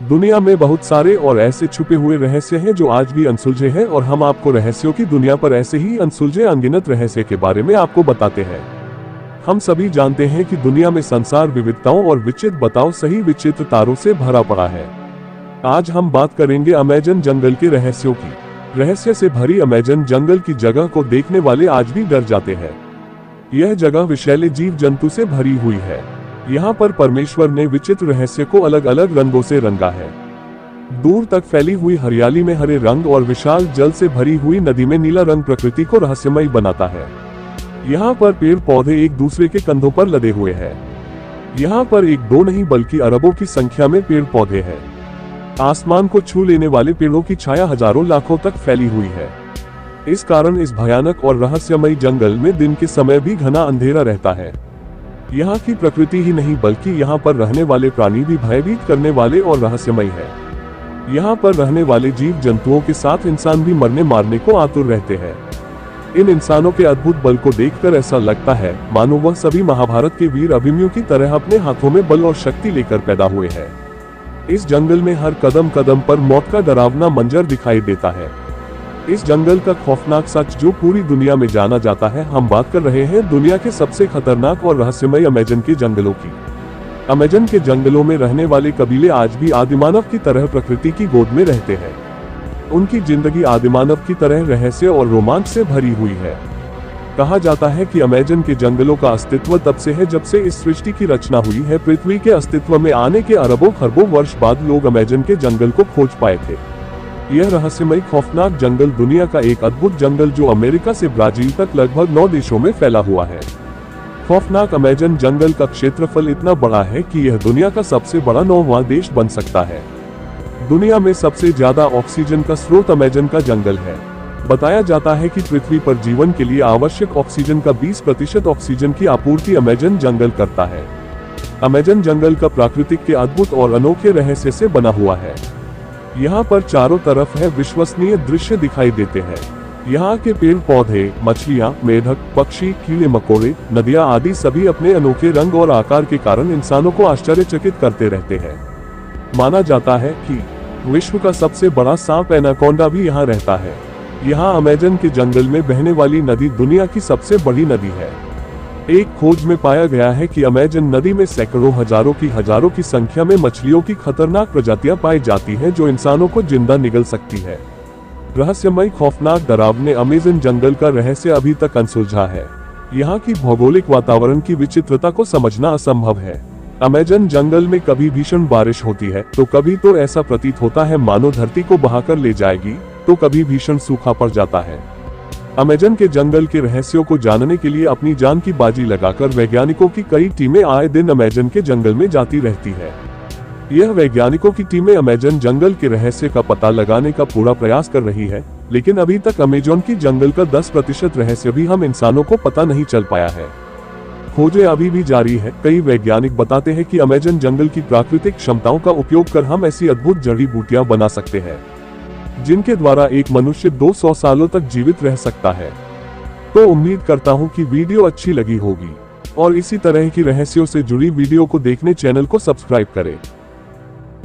दुनिया में बहुत सारे और ऐसे छुपे हुए रहस्य हैं जो आज भी अनसुलझे हैं, और हम आपको रहस्यों की दुनिया पर ऐसे ही अनसुलझे अनगिनत रहस्य के बारे में आपको बताते हैं। हम सभी जानते हैं कि दुनिया में संसार विविधताओं और विचित्र बताओ सही विचित्र तारों से भरा पड़ा है। आज हम बात करेंगे अमेज़न जंगल के रहस्यों की। रहस्य से भरी अमेज़न जंगल की जगह को देखने वाले आज भी डर जाते हैं। यह जगह विषैले जीव जंतु से भरी हुई है। यहाँ पर परमेश्वर ने विचित्र रहस्य को अलग अलग रंगों से रंगा है। दूर तक फैली हुई हरियाली में हरे रंग और विशाल जल से भरी हुई नदी में नीला रंग प्रकृति को रहस्यमयी बनाता है। यहाँ पर पेड़ पौधे एक दूसरे के कंधों पर लदे हुए हैं। यहाँ पर एक दो नहीं बल्कि अरबों की संख्या में पेड़ पौधे हैं। आसमान को छू लेने वाले पेड़ों की छाया हजारों लाखों तक फैली हुई है। इस कारण इस भयानक और रहस्यमयी जंगल में दिन के समय भी घना अंधेरा रहता है। यहाँ की प्रकृति ही नहीं बल्कि यहाँ पर रहने वाले प्राणी भी भयभीत करने वाले और रहस्यमयी है। यहाँ पर रहने वाले जीव जंतुओं के साथ इंसान भी मरने मारने को आतुर रहते हैं। इन इंसानों के अद्भुत बल को देखकर ऐसा लगता है मानो वह सभी महाभारत के वीर अभिमन्यु की तरह अपने हाथों में बल और शक्ति लेकर पैदा हुए हैं। इस जंगल में हर कदम कदम पर मौत का डरावना मंजर दिखाई देता है। इस जंगल का खौफनाक सच जो पूरी दुनिया में जाना जाता है। हम बात कर रहे हैं दुनिया के सबसे खतरनाक और रहस्यमयी अमेज़न के जंगलों की। अमेज़न के जंगलों में रहने वाले कबीले आज भी आदिमानव की तरह प्रकृति की गोद में रहते हैं। उनकी जिंदगी आदिमानव की तरह रहस्य और रोमांच से भरी हुई है। कहा जाता है कि अमेज़न के जंगलों का अस्तित्व तब से है जब से इस सृष्टि की रचना हुई है। पृथ्वी के अस्तित्व में आने के अरबों खरबों वर्ष बाद लोग अमेज़न के जंगल को खोज पाए थे। यह रहस्यमयी खौफनाक जंगल दुनिया का एक अद्भुत जंगल जो अमेरिका से ब्राजील तक लगभग 9 देशों में फैला हुआ है। खौफनाक अमेज़न जंगल का क्षेत्रफल इतना बड़ा है कि यह दुनिया का सबसे बड़ा 9वां देश बन सकता है। दुनिया में सबसे ज्यादा ऑक्सीजन का स्रोत अमेज़न का जंगल है। बताया जाता है कि पृथ्वी पर जीवन के लिए आवश्यक ऑक्सीजन का 20% ऑक्सीजन की आपूर्ति अमेज़न जंगल करता है। अमेज़न जंगल का प्राकृतिक के अद्भुत और अनोखे रहस्य से बना हुआ है। यहाँ पर चारों तरफ है विश्वसनीय दृश्य दिखाई देते हैं। यहाँ के पेड़ पौधे, मछलियाँ, मेढक, पक्षी, कीड़े मकोड़े, नदियाँ आदि सभी अपने अनोखे रंग और आकार के कारण इंसानों को आश्चर्यचकित करते रहते हैं। माना जाता है कि विश्व का सबसे बड़ा सांप एनाकोंडा भी यहाँ रहता है। यहाँ अमेज़न के जंगल में बहने वाली नदी दुनिया की सबसे बड़ी नदी है। एक खोज में पाया गया है कि अमेज़न नदी में सैकड़ों हजारों की संख्या में मछलियों की खतरनाक प्रजातियां पाई जाती हैं जो इंसानों को जिंदा निगल सकती है। रहस्यमयी खौफनाक डरावने अमेज़न जंगल का रहस्य अभी तक अनसुलझा है। यहाँ की भौगोलिक वातावरण की विचित्रता को समझना असंभव है। अमेज़न जंगल में कभी भीषण बारिश होती है तो कभी तो ऐसा प्रतीत होता है मानो धरती को बहाकर ले जाएगी, तो कभी भीषण सूखा पड़ जाता है। अमेज़न के जंगल के रहस्यों को जानने के लिए अपनी जान की बाजी लगाकर वैज्ञानिकों की कई टीमें आए दिन अमेज़न के जंगल में जाती रहती है। यह वैज्ञानिकों की टीमें अमेज़न जंगल के रहस्य का पता लगाने का पूरा प्रयास कर रही है, लेकिन अभी तक अमेज़न की जंगल का 10% रहस्य भी हम इंसानों को पता नहीं चल पाया है। खोजें अभी भी जारी है। कई वैज्ञानिक बताते हैं कि अमेज़न जंगल की प्राकृतिक क्षमताओं का उपयोग कर हम ऐसी अद्भुत जड़ी बूटियां बना सकते हैं जिनके द्वारा एक मनुष्य 200 सालों तक जीवित रह सकता है। तो उम्मीद करता हूं कि वीडियो अच्छी लगी होगी और इसी तरह की रहस्यों से जुड़ी वीडियो को देखने चैनल को सब्सक्राइब करें।